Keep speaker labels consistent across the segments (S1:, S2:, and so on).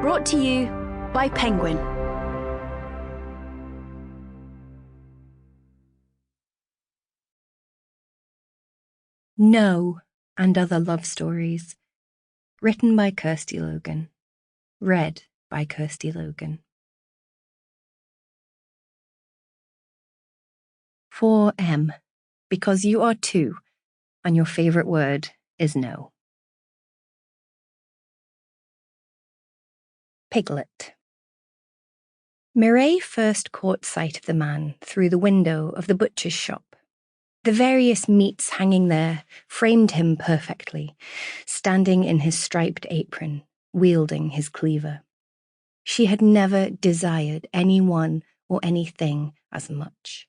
S1: Brought to you by Penguin.
S2: No and Other Love Stories. Written by Kirsty Logan. Read by Kirsty Logan. 4M. Because you are two, and your favourite word is no. Piglet. Mireille first caught sight of the man through the window of the butcher's shop. The various meats hanging there framed him perfectly, standing in his striped apron, wielding his cleaver. She had never desired anyone or anything as much.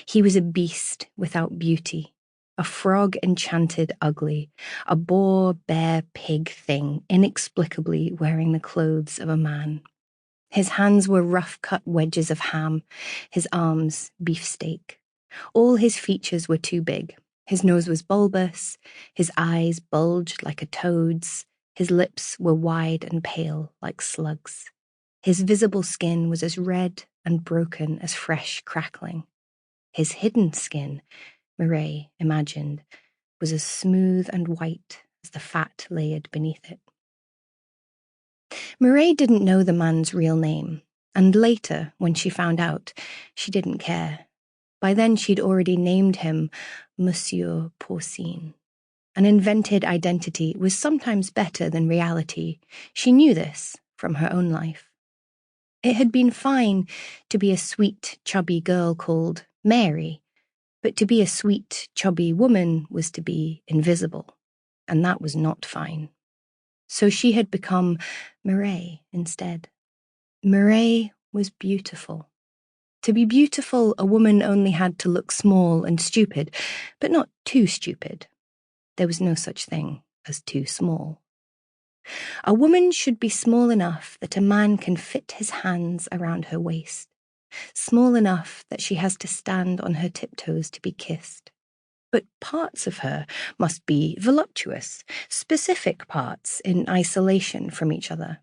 S2: He was a beast without beauty, a frog enchanted ugly, a boar, bear, pig thing inexplicably wearing the clothes of a man. His hands were rough-cut wedges of ham, his arms beefsteak. All his features were too big. His nose was bulbous, his eyes bulged like a toad's, his lips were wide and pale like slugs. His visible skin was as red and broken as fresh crackling. His hidden skin, Mireille imagined, was as smooth and white as the fat layered beneath it. Mireille didn't know the man's real name, and later, when she found out, she didn't care. By then she'd already named him Monsieur Porcine. An invented identity was sometimes better than reality. She knew this from her own life. It had been fine to be a sweet, chubby girl called Mary, but to be a sweet, chubby woman was to be invisible, and that was not fine. So she had become Mireille instead. Mireille was beautiful. To be beautiful, a woman only had to look small and stupid, but not too stupid. There was no such thing as too small. A woman should be small enough that a man can fit his hands around her waist, small enough that she has to stand on her tiptoes to be kissed. But parts of her must be voluptuous, specific parts in isolation from each other.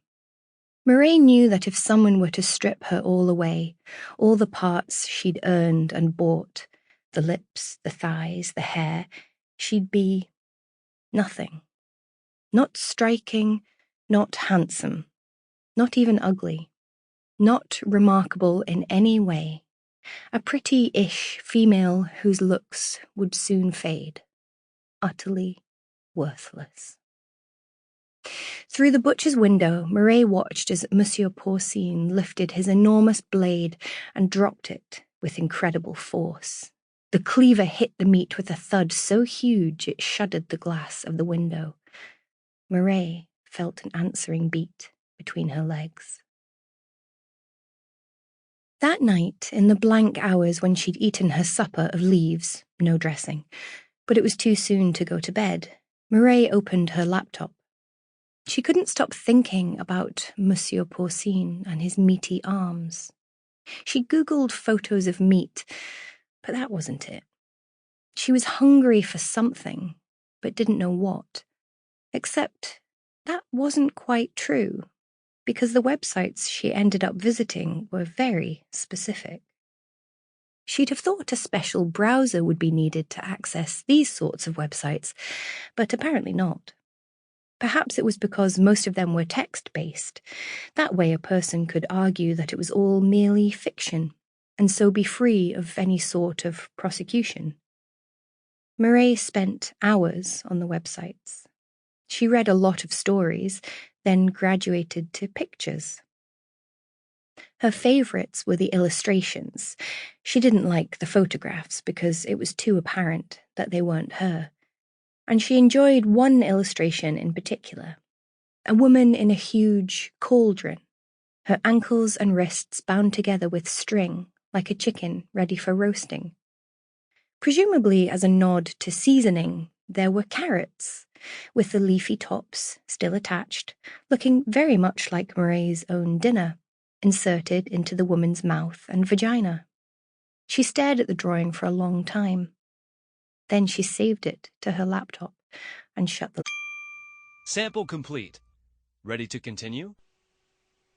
S2: Mireille knew that if someone were to strip her all away, all the parts she'd earned and bought, the lips, the thighs, the hair, she'd be nothing. Not striking, not handsome, not even ugly, not remarkable in any way. A pretty-ish female whose looks would soon fade. Utterly worthless. Through the butcher's window, Mireille watched as Monsieur Porcine lifted his enormous blade and dropped it with incredible force. The cleaver hit the meat with a thud so huge it shuddered the glass of the window. Mireille felt an answering beat between her legs. That night, in the blank hours when she'd eaten her supper of leaves, no dressing, but it was too soon to go to bed, Mireille opened her laptop. She couldn't stop thinking about Monsieur Porcine and his meaty arms. She Googled photos of meat, but that wasn't it. She was hungry for something, but didn't know what. Except that wasn't quite true, because the websites she ended up visiting were very specific. She'd have thought a special browser would be needed to access these sorts of websites, but apparently not. Perhaps it was because most of them were text-based. That way a person could argue that it was all merely fiction, and so be free of any sort of prosecution. Mireille spent hours on the websites. She read a lot of stories, then graduated to pictures. Her favourites were the illustrations. She didn't like the photographs because it was too apparent that they weren't her. And she enjoyed one illustration in particular, a woman in a huge cauldron, her ankles and wrists bound together with string, like a chicken ready for roasting. Presumably as a nod to seasoning, there were carrots, with the leafy tops still attached, looking very much like Mireille's own dinner, inserted into the woman's mouth and vagina. She stared at the drawing for a long time. Then she saved it to her laptop and shut the...
S3: Sample complete. Ready to continue?